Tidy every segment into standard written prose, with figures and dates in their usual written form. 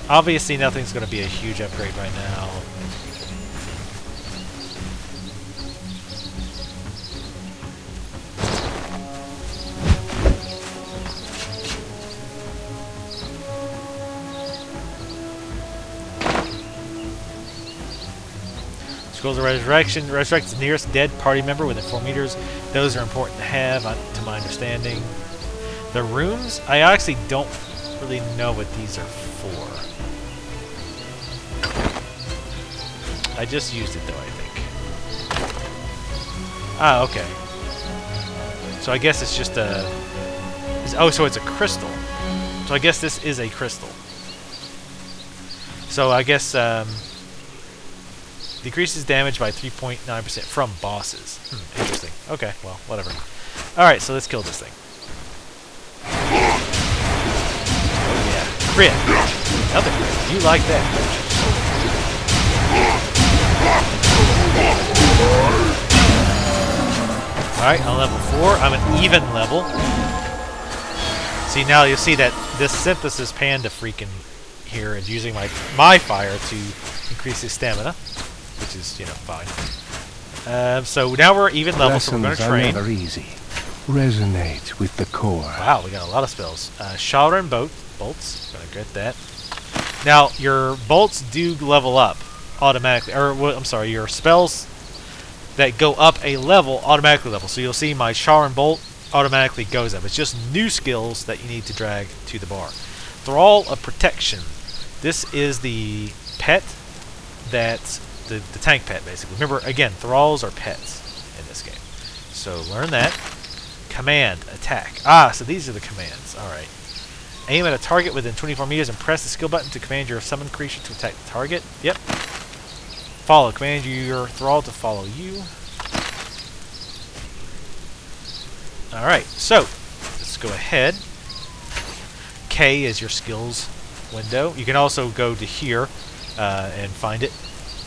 Obviously, nothing's going to be a huge upgrade right now. Scrolls of Resurrection. Resurrect the nearest dead party member within 4 meters. Those are important to have, to my understanding. The rooms, I actually don't really know what these are for. I just used it though, I think. Ah, okay. So I guess it's just a... oh, so it's a crystal. So I guess this is a crystal. So I guess... decreases damage by 3.9% from bosses. Interesting. Okay, well, whatever. Alright, so let's kill this thing. Oh yeah. Crit! Another crit. You like that. Alright, on level 4, I'm an even level. See, now you'll see that this synthesis panda freaking here is using my fire to increase his stamina. Which is, you know, fine. So now we're even level, so we're going to train. Never easy. Resonate with the core. Wow, we got a lot of spells. Shallow bolts. Gonna get that. Now your bolts do level up automatically, or I'm sorry, your spells that go up a level automatically level. So you'll see my Sharon bolt automatically goes up. It's just new skills that you need to drag to the bar. Thrall of Protection. This is the pet that. The tank pet, basically. Remember, again, thralls are pets in this game. So learn that. Command, attack. Ah, so these are the commands. Alright. Aim at a target within 24 meters and press the skill button to command your summoned creature to attack the target. Yep. Follow. Command your thrall to follow you. Alright, so let's go ahead. K is your skills window. You can also go to here and find it.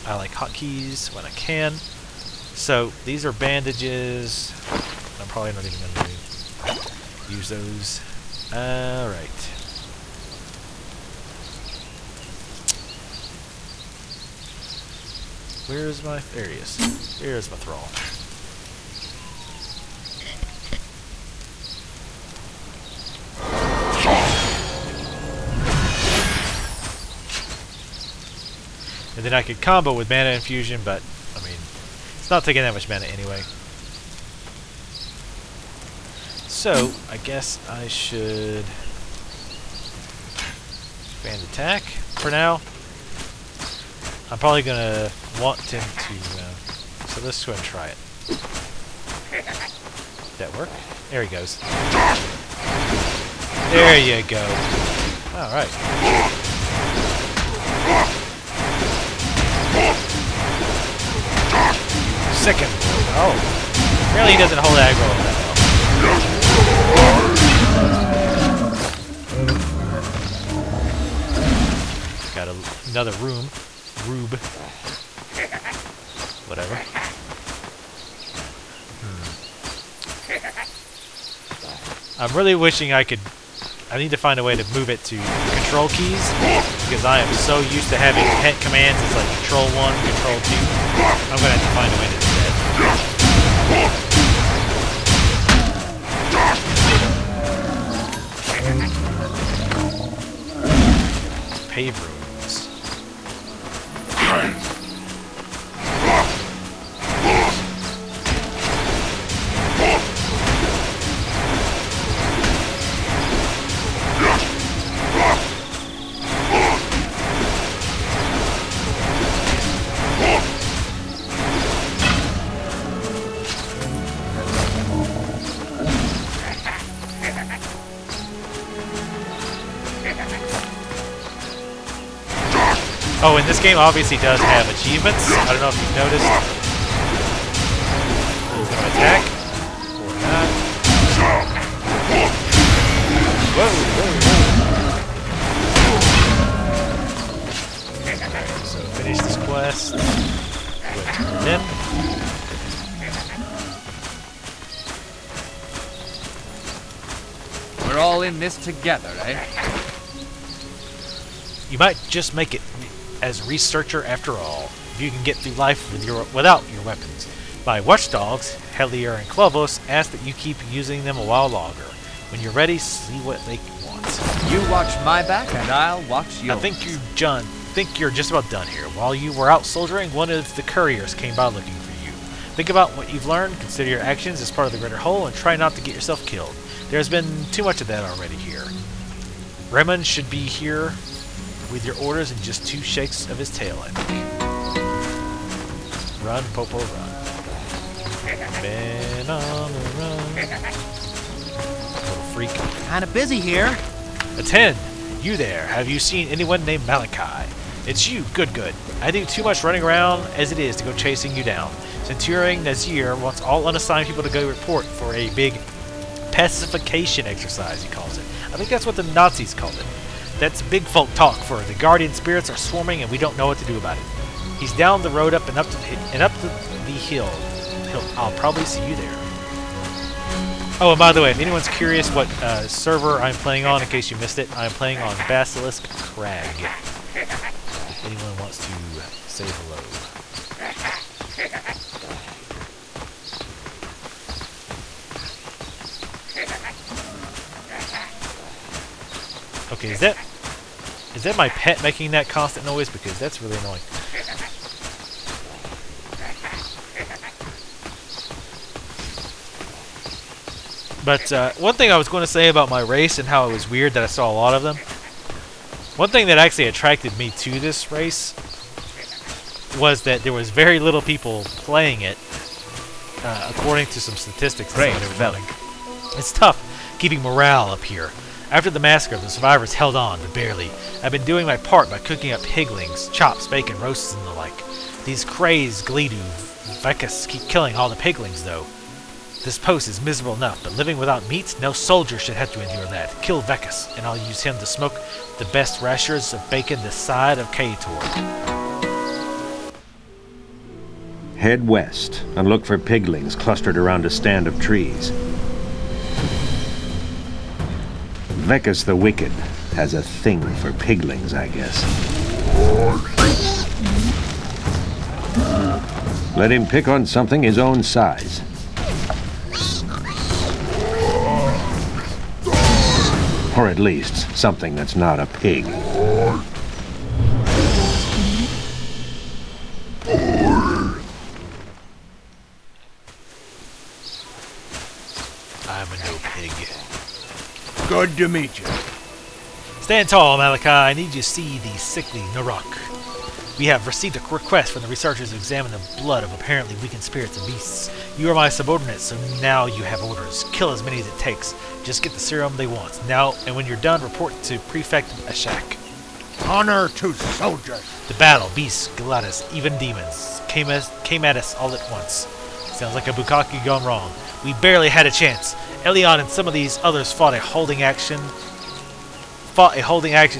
I like hotkeys when I can. So these are bandages. I'm probably not even going to use those. Alright. Where's my... there he is. There's my thrall. And then I could combo with mana infusion, but I mean, it's not taking that much mana anyway. So I guess I should expand attack for now. I'm probably gonna want him to. So let's go ahead and try it. Did that work? There he goes. There you go. All right. Second. Oh. Apparently he doesn't hold aggro that well. Got another room. Rube. Whatever. I'm really wishing I could... I need to find a way to move it to control keys, because I am so used to having pet commands. It's like control 1, control 2. I'm going to have to find a way to do that. Pave rooms. Oh, and this game obviously does have achievements. I don't know if you've noticed. He's going to attack. Or not. Whoa, whoa, whoa. Alright, so finish this quest. With them. We're all in this together, eh? You might just make it as a researcher after all, if you can get through life without your weapons. My watchdogs, Helier and Clovos, ask that you keep using them a while longer. When you're ready, see what they want. You watch my back, and I'll watch yours. I think you're just about done here. While you were out soldiering, one of the couriers came by looking for you. Think about what you've learned, consider your actions as part of the greater whole, and try not to get yourself killed. There's been too much of that already here. Raymond should be here with your orders in just 2 shakes of his tail, I think. Run, Popo, run. Man on the run. Little freak. Kinda busy here. Attend! You there, have you seen anyone named Malachi? It's you, good. I do too much running around as it is to go chasing you down. Centurion Nazir wants all unassigned people to go report for a big pacification exercise, he calls it. I think that's what the Nazis called it. That's big folk talk for the guardian spirits are swarming and we don't know what to do about it. He's down the road up to the hill. I'll probably see you there. Oh, and by the way, if anyone's curious what server I'm playing on, in case you missed it, I'm playing on Basilisk Crag. If anyone wants to say hello. Okay, is that my pet making that constant noise? Because that's really annoying. But one thing I was going to say about my race and how it was weird that I saw a lot of them. One thing that actually attracted me to this race was that there was very little people playing it, according to some statistics. Great, it's tough keeping morale up here. After the massacre, the survivors held on, but barely. I've been doing my part by cooking up piglings, chops, bacon, roasts, and the like. These crazed Gledu Vekas keep killing all the piglings, though. This post is miserable enough, but living without meat, no soldier should have to endure that. Kill Vekas, and I'll use him to smoke the best rashers of bacon this side of T.E.R.A. Head west and look for piglings clustered around a stand of trees. Vekas the Wicked has a thing for piglings, I guess. Let him pick on something his own size. Or at least something that's not a pig. I'm a no pig. Good to meet you. Stand tall, Malachi. I need you to see the sickly Narok. We have received a request from the researchers to examine the blood of apparently weakened spirits and beasts. You are my subordinates, so now you have orders. Kill as many as it takes. Just get the serum they want. Now, and when you're done, report to Prefect Ashak. Honor to soldiers. The battle, beasts, Galatas, even demons, came at us all at once. Sounds like a bukkake gone wrong. We barely had a chance. Elion and some of these others fought a holding action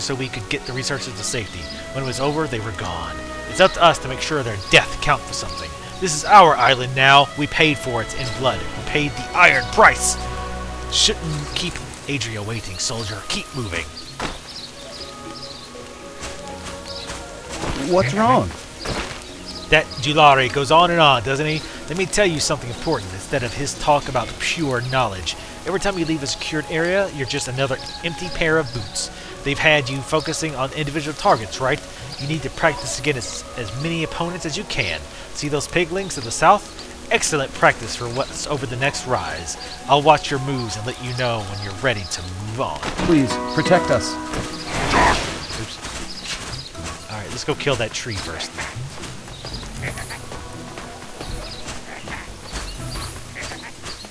so we could get the researchers to safety. When it was over, they were gone. It's up to us to make sure their death count for something. This is our island now. We paid for it in blood. We paid the iron price. Shouldn't keep Adria waiting, soldier. Keep moving. What's wrong? That T.E.R.A. goes on and on, doesn't he? Let me tell you something important instead of his talk about pure knowledge. Every time you leave a secured area, you're just another empty pair of boots. They've had you focusing on individual targets, right? You need to practice against as many opponents as you can. See those piglings to the south? Excellent practice for what's over the next rise. I'll watch your moves and let you know when you're ready to move on. Please, protect us. Oops. Alright, let's go kill that tree first.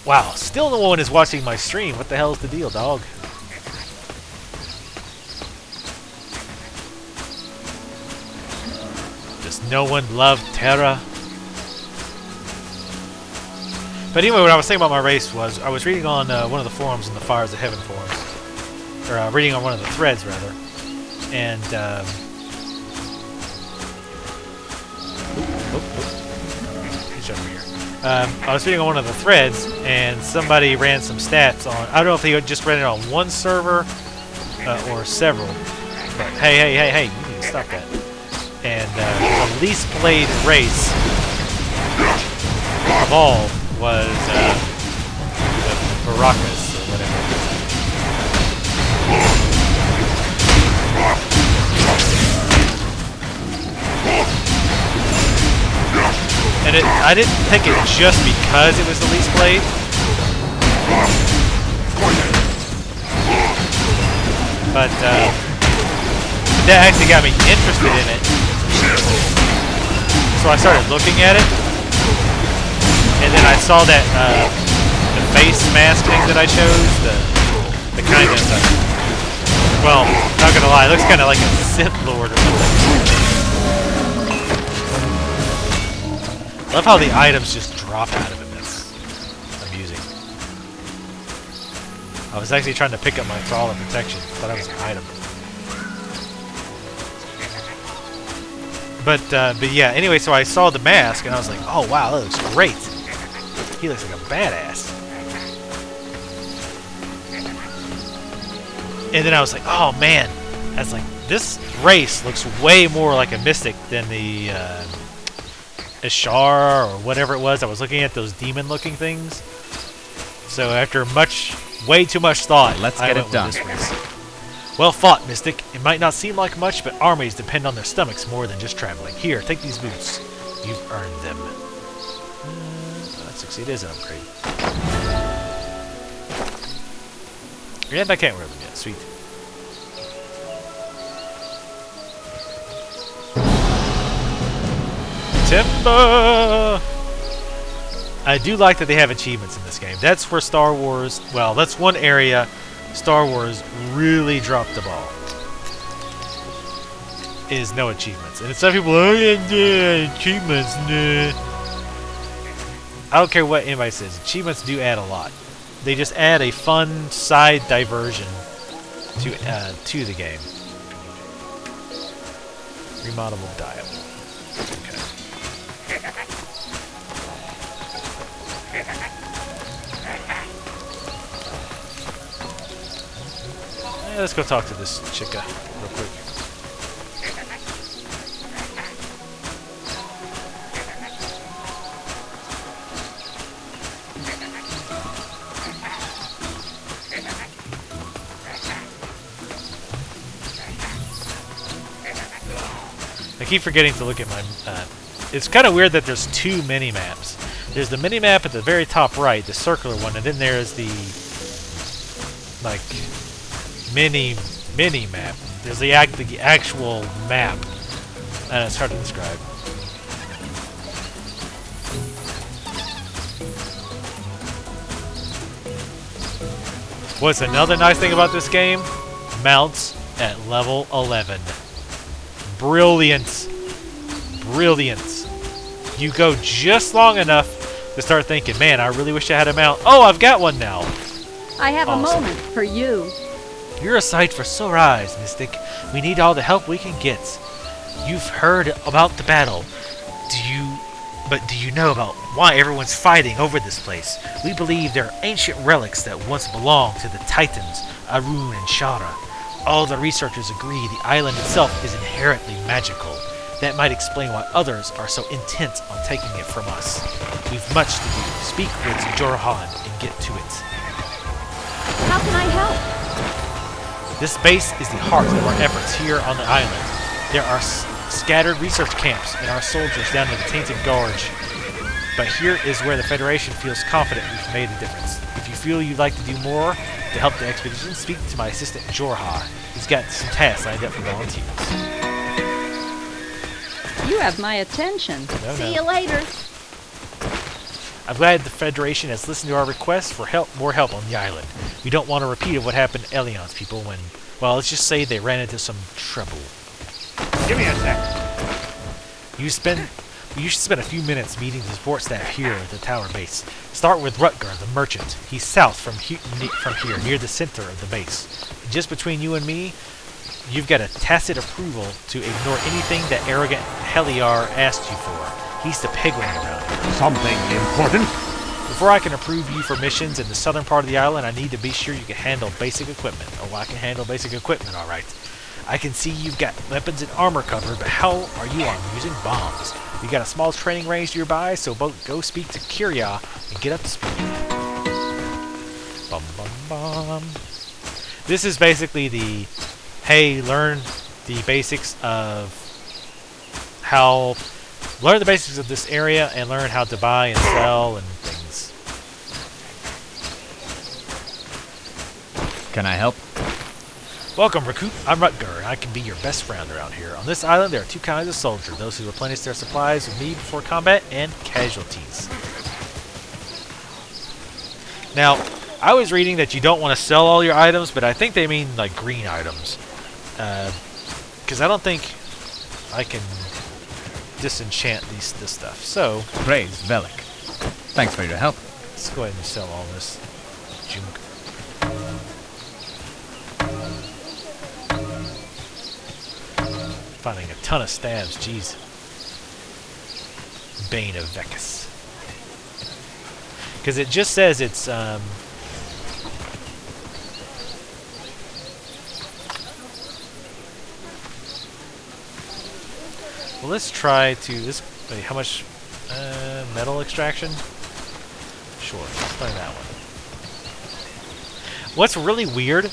Wow, still no one is watching my stream. What the hell is the deal, dog? Does no one love Tera? But anyway, what I was saying about my race was I was reading on one of the forums in the Fires of Heaven forums, or reading on one of the threads rather, and he's over here. I was reading on one of the threads, and somebody ran some stats on. I don't know if he just ran it on one server or several, but hey, you need to stop that. And the least played race of all was the Baracas or whatever. And I didn't pick it just because it was the least played. But that actually got me interested in it. So I started looking at it. And then I saw that the face mask thing that I chose, the kind of, well, not gonna lie, it looks kind of like a Sith Lord or something. I love how the items just drop out of him. That's amusing. I was actually trying to pick up my Thrall of Protection. Thought it was an item. But yeah, anyway, so I saw the mask and I was like, oh wow, that looks great. He looks like a badass. And then I was like, oh man. I was like, this race looks way more like a mystic than the Ishar or whatever it was. I was looking at those demon-looking things. So after way too much thought, let's I get went it done. with this race. Well fought, Mystic. It might not seem like much, but armies depend on their stomachs more than just traveling. Here, take these boots. You've earned them. That's it is an upgrade. And I can't wear them yet. Sweet. Timber! I do like that they have achievements in this game. That's where Star Wars, well, that's one area Star Wars really dropped the ball. Is no achievements. And some people, oh yeah, achievements, nah. I don't care what anybody says. Achievements do add a lot. They just add a fun side diversion to the game. Remodelable dial. Okay. Let's go talk to this chica real quick. I keep forgetting to look at my... it's kind of weird that there's two mini-maps. There's the mini-map at the very top right, the circular one, and then there's the... like... mini map. There's the actual map. And it's hard to describe. What's another nice thing about this game? Mounts at level 11. Brilliant. Brilliant. You go just long enough to start thinking, man, I really wish I had a mount. Oh, I've got one now. I have Awesome. a moment for you. You're a sight for sore eyes, Mystic. We need all the help we can get. You've heard about the battle. Do you know about why everyone's fighting over this place? We believe they're ancient relics that once belonged to the Titans, Arun and T.E.R.A. All the researchers agree the island itself is inherently magical. That might explain why others are so intent on taking it from us. We've much to do. Speak with Jorhan and get to it. How can I help? This base is the heart of our efforts here on the island. There are scattered research camps and our soldiers down in the Tainted Gorge. But here is where the Federation feels confident we've made a difference. If you feel you'd like to do more to help the expedition, speak to my assistant Jorha. He's got some tasks lined up for volunteers. You have my attention. No, See no. you later. I'm glad the Federation has listened to our request for more help on the island. We don't want a repeat of what happened to Elion's people when, well, let's just say they ran into some trouble. Give me a sec. You should spend a few minutes meeting the support staff here at the tower base. Start with Rutger, the merchant. He's south from here, near the center of the base. Just between you and me, you've got a tacit approval to ignore anything that arrogant Heliar asked you for. He's the pigling around here. Something important? Before I can approve you for missions in the southern part of the island, I need to be sure you can handle basic equipment. Oh, I can handle basic equipment, all right. I can see you've got weapons and armor cover, but how are you on using bombs? We got a small training range nearby, so go speak to T.E.R.A and get up to speed. Bum bum bum. This is basically the, hey, learn the basics of learn the basics of this area and learn how to buy and sell and things. Can I help? Welcome, recruit. I'm Rutger, and I can be your best friend around here. On this island, there are two kinds of soldier: those who replenish their supplies with me before combat, and casualties. Now, I was reading that you don't want to sell all your items, but I think they mean like green items. Because I don't think I can disenchant this stuff. So, Praise Velik. Thanks for your help. let's go ahead and sell all this junk. Finding a ton of stabs, jeez. Bane of Vecus. Because it just says it's, well, let's try to, wait, how much, metal extraction? Sure, let's try that one. What's really weird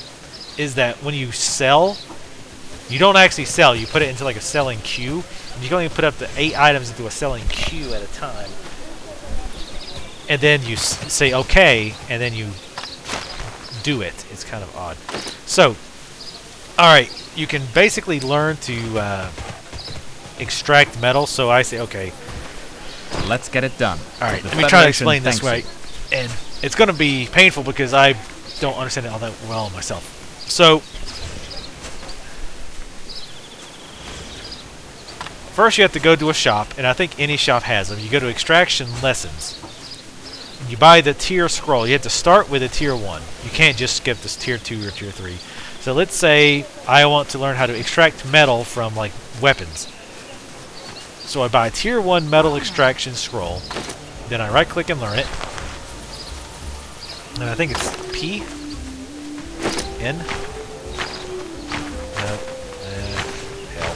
is that when you sell, you don't actually sell. You put it into like a selling queue, and you can only put up to 8 items into a selling queue at a time. And then you say okay, and then you do it. It's kind of odd. So, alright, you can basically learn to extract metal. So I say okay. Let's get it done. Alright, The let me try to Federation explain this thanks right. And it's going to be painful because I don't understand it all that well myself. So, first you have to go to a shop, and I think any shop has them. You go to Extraction Lessons. You buy the tier scroll. You have to start with a tier 1. You can't just skip this tier 2 or tier 3. So let's say I want to learn how to extract metal from like weapons. So I buy a tier 1 metal extraction scroll. Then I right click and learn it. And I think it's P? N? Nope. Hell.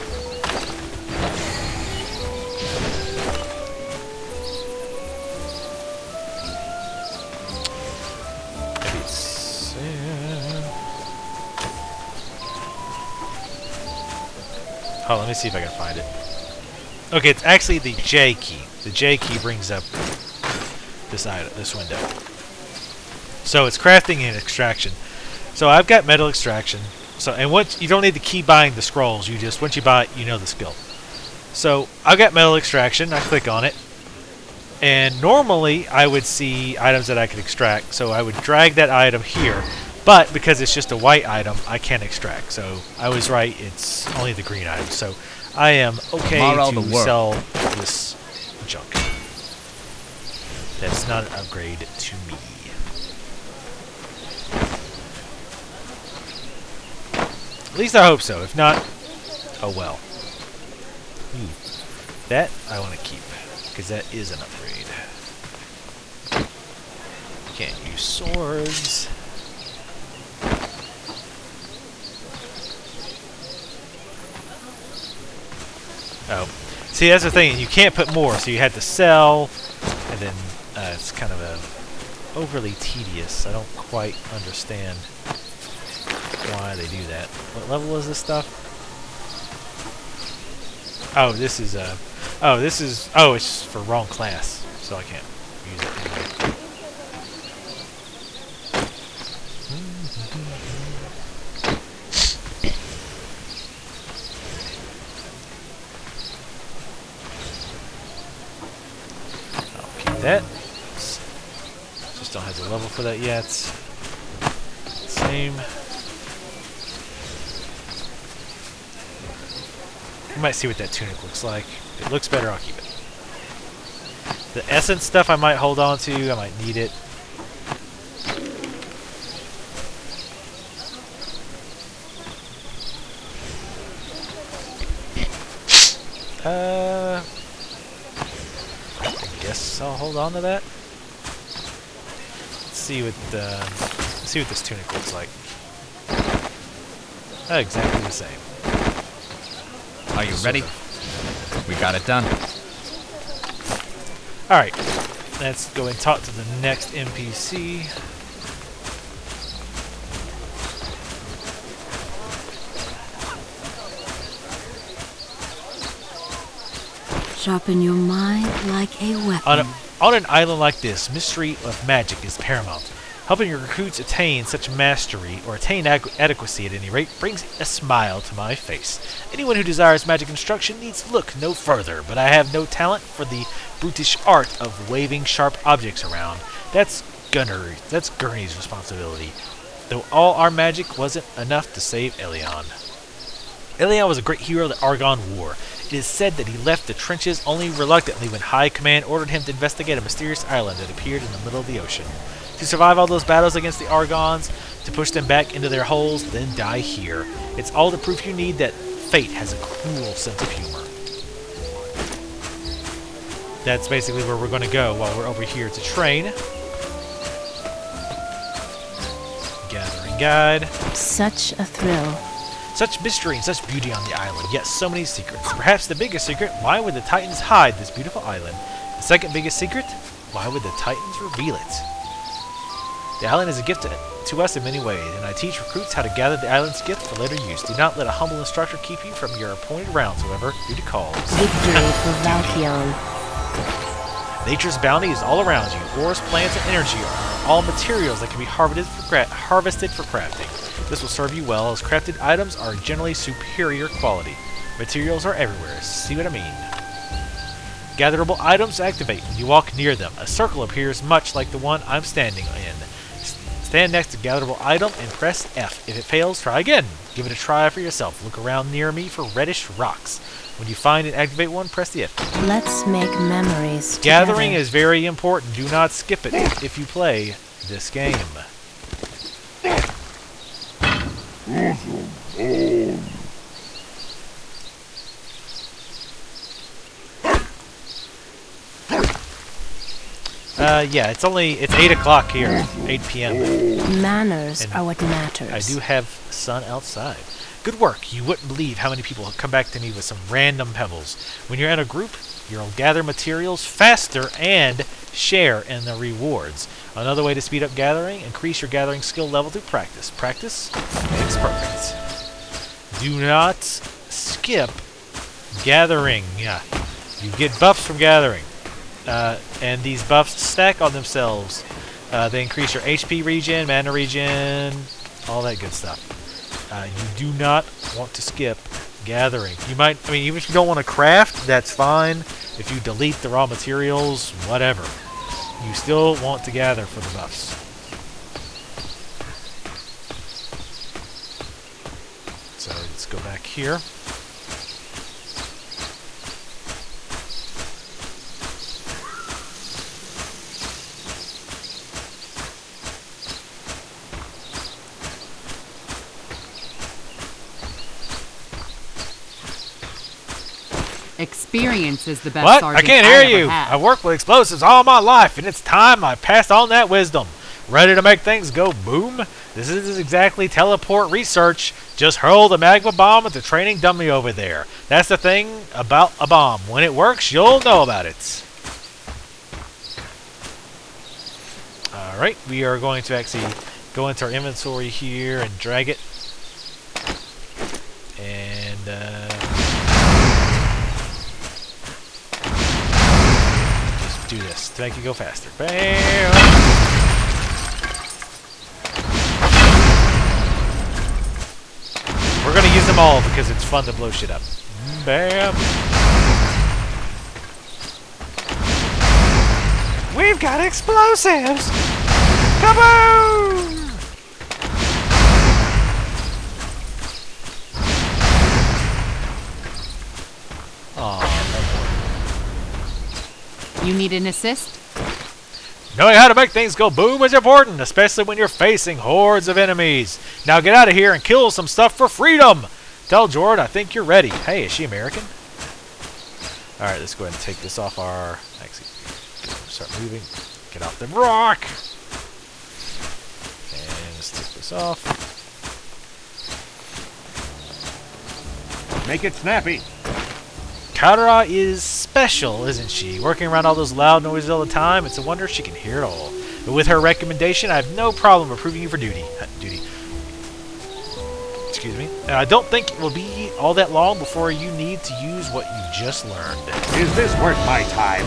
Maybe it's... oh, let me see if I can find it. Okay, it's actually the J key. The J key brings up this item, this window. So it's crafting and extraction. So I've got metal extraction. So and once you don't need to keep buying the scrolls, you just once you buy it, you know the skill. So I've got metal extraction. I click on it, and normally I would see items that I could extract. So I would drag that item here, but because it's just a white item, I can't extract. So I was right. It's only the green item. So I am okay to sell this junk. That's not an upgrade to me. At least I hope so. If not, oh well. Ooh, that I want to keep, because that is an upgrade. Can't use swords. Oh, see, that's the thing. You can't put more, so you had to sell, and then it's kind of overly tedious. I don't quite understand why they do that. What level is this stuff? Oh, this is it's for wrong class, so I can't use it anyway. I'll keep that. Just don't have the level for that yet. Same. You might see what that tunic looks like. If it looks better, I'll keep it. The essence stuff I might hold on to. I might need it. I guess I'll hold on to that. Let's see what this tunic looks like. Oh, exactly the same. You ready? We got it done. Alright. Let's go and talk to the next NPC. Sharpen your mind like a weapon. On an island like this, mystery of magic is paramount. Helping your recruits attain such mastery, or attain adequacy at any rate, brings a smile to my face. Anyone who desires magic instruction needs look no further, but I have no talent for the brutish art of waving sharp objects around. That's Gurney's responsibility, though all our magic wasn't enough to save Elion. Elion was a great hero of the Argonne War. It is said that he left the trenches only reluctantly when High Command ordered him to investigate a mysterious island that appeared in the middle of the ocean. To survive all those battles against the Argons, to push them back into their holes, then die here. It's all the proof you need that fate has a cruel sense of humor. That's basically where we're going to go while we're over here to train. Gathering guide. Such a thrill. Such mystery and such beauty on the island, yet so many secrets. Perhaps the biggest secret, why would the Titans hide this beautiful island? The second biggest secret, why would the Titans reveal it? The island is a gift to us in many ways, and I teach recruits how to gather the island's gift for later use. Do not let a humble instructor keep you from your appointed rounds, however, due to calls. Victory for Valkion. Nature's bounty is all around you. Ores, plants, and energy are all materials that can be harvested for crafting. This will serve you well, as crafted items are generally superior quality. Materials are everywhere. See what I mean? Gatherable items activate when you walk near them. A circle appears much like the one I'm standing in. Stand next to gatherable item and press F. If it fails, try again. Give it a try for yourself. Look around near me for reddish rocks. When you find and activate one, press the F. Let's make memories Gathering together. is very important. Do not skip it if you play this game. Yeah, it's 8 o'clock here, 8 p.m. Manners And are what matters. I do have sun outside. Good work. You wouldn't believe how many people have come back to me with some random pebbles. When you're in a group, you'll gather materials faster and share in the rewards. Another way to speed up gathering, increase your gathering skill level through practice. Practice makes perfect. Do not skip gathering. Yeah, you get buffs from gathering. And these buffs stack on themselves. They increase your HP regen, mana regen, all that good stuff. You do not want to skip gathering. You might, even if you don't want to craft, that's fine. If you delete the raw materials, whatever. You still want to gather for the buffs. So let's go back here. Experience is the best What? I sergeant can't hear ever you. had. I've worked with explosives all my life, and it's time I passed on that wisdom. Ready to make things go boom? This is exactly teleport research. Just hurl the magma bomb at the training dummy over there. That's the thing about a bomb. When it works, you'll know about it. Alright, we are going to actually go into our inventory here and drag it. And, do this to make it go faster. Bam! We're gonna use them all because it's fun to blow shit up. Bam! We've got explosives! Kaboom! You need an assist? Knowing how to make things go boom is important, especially when you're facing hordes of enemies. Now get out of here and kill some stuff for freedom! Tell Jordan I think you're ready. Hey, is she American? Alright, let's go ahead and take this off our... Actually, start moving. Get off the rock! And let's take this off. Make it snappy. T.E.R.A is special, isn't she? Working around all those loud noises all the time, it's a wonder she can hear it all. But with her recommendation, I have no problem approving you for duty. Excuse me. I don't think it will be all that long before you need to use what you just learned. Is this worth my time?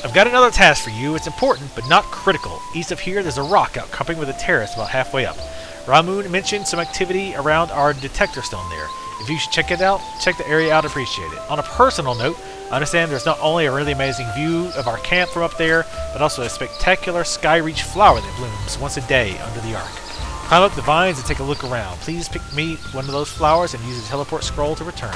I've got another task for you. It's important, but not critical. East of here, there's a rock outcropping with a terrace about halfway up. Ramun mentioned some activity around our detector stone there. If you should check it out, check the area out, appreciate it. On a personal note, I understand there's not only a really amazing view of our camp from up there, but also a spectacular sky-reach flower that blooms once a day under the arc. Climb up the vines and take a look around. Please pick me one of those flowers and use the teleport scroll to return.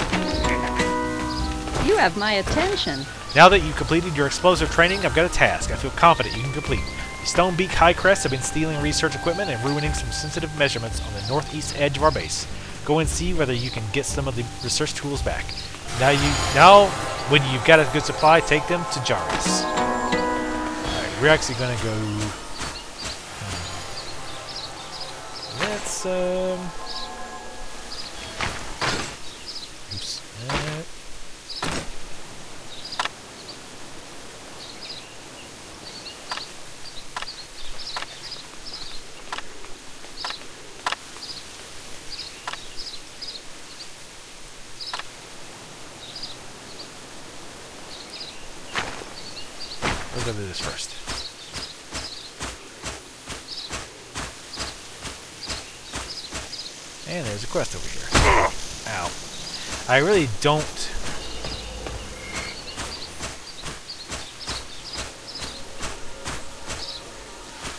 You have my attention. Now that you've completed your explosive training, I've got a task I feel confident you can complete. The Stonebeak High Crests have been stealing research equipment and ruining some sensitive measurements on the northeast edge of our base. Go and see whether you can get some of the research tools back. Now, when you've got a good supply, take them to Jaris. Alright, we're actually gonna go. Let's oops. We'll go do this first. And there's a quest over here. Ow. I really don't...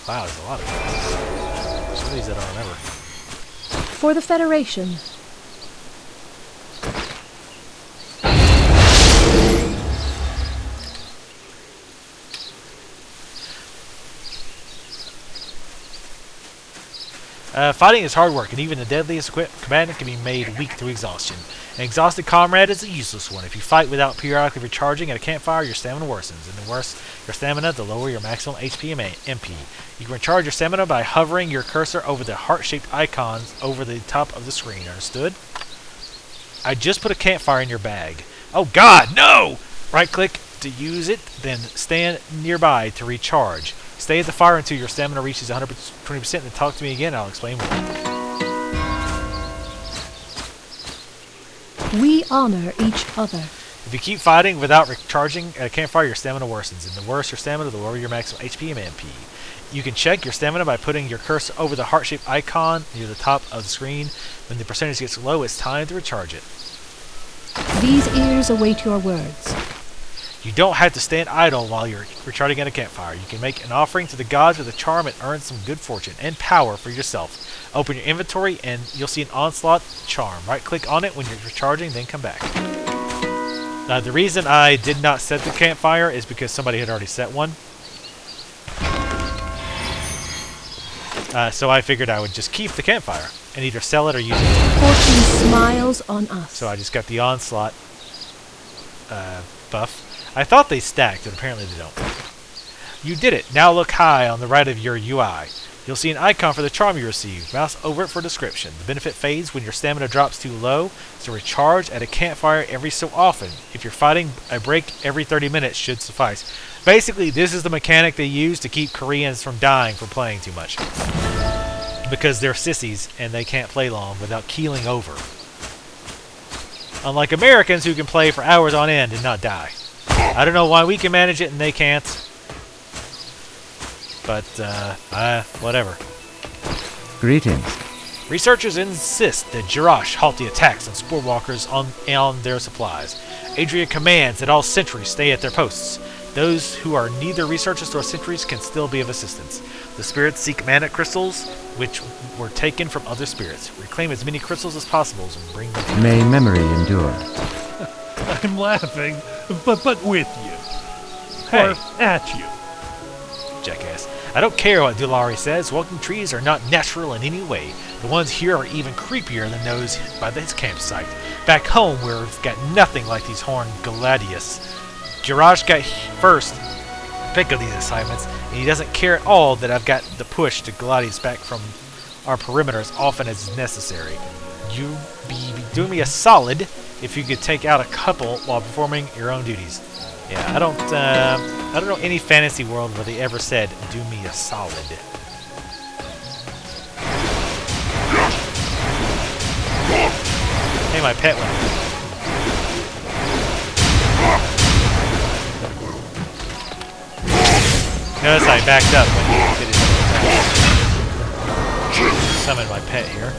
Wow, there's a lot of quests. Some of these I don't remember. For the Federation. Fighting is hard work, and even the deadliest combatant can be made weak through exhaustion. An exhausted comrade is a useless one. If you fight without periodically recharging at a campfire, your stamina worsens, and the worse your stamina, the lower your maximum HP and MP. You can recharge your stamina by hovering your cursor over the heart-shaped icons over the top of the screen. Understood? I just put a campfire in your bag. Oh God, no! Right-click to use it, then stand nearby to recharge. Stay at the fire until your stamina reaches 120%, and then talk to me again. I'll explain more. We honor each other. If you keep fighting without recharging at a campfire, your stamina worsens, and the worse your stamina, the lower your maximum HP and MP. You can check your stamina by putting your cursor over the heart-shaped icon near the top of the screen. When the percentage gets low, it's time to recharge it. These ears await your words. You don't have to stand idle while you're recharging at a campfire. You can make an offering to the gods with a charm and earn some good fortune and power for yourself. Open your inventory and you'll see an onslaught charm. Right-click on it when you're recharging, then come back. Now, the reason I did not set the campfire is because somebody had already set one. So I figured I would just keep the campfire and either sell it or use it. Fortune smiles on us. So I just got the onslaught buff. I thought they stacked, but apparently they don't. You did it. Now look high on the right of your UI. You'll see an icon for the charm you received. Mouse over it for description. The benefit fades when your stamina drops too low, so recharge at a campfire every so often. If you're fighting, a break every 30 minutes should suffice. Basically, this is the mechanic they use to keep Koreans from dying from playing too much. Because they're sissies, and they can't play long without keeling over. Unlike Americans who can play for hours on end and not die. I don't know why we can manage it and they can't. But, whatever. Greetings. Researchers insist that Jirash halt the attacks on sporewalkers on their supplies. Adria commands that all sentries stay at their posts. Those who are neither researchers nor sentries can still be of assistance. The spirits seek mana crystals, which were taken from other spirits. Reclaim as many crystals as possible and bring them. May memory endure. I'm laughing, but with you. Hey. Or at you. Jackass. I don't care what T.E.R.A says. Walking trees are not natural in any way. The ones here are even creepier than those by this campsite. Back home, we've got nothing like these horned gladius. Jirash got first pick of these assignments, and he doesn't care at all that I've got the push to gladius back from our perimeter as often as necessary. You be doing me a solid if you could take out a couple while performing your own duties. Yeah, I don't know any fantasy world where they ever said, "Do me a solid." Hey, my pet went. Notice I backed up when he did his little attack. Summon my pet here.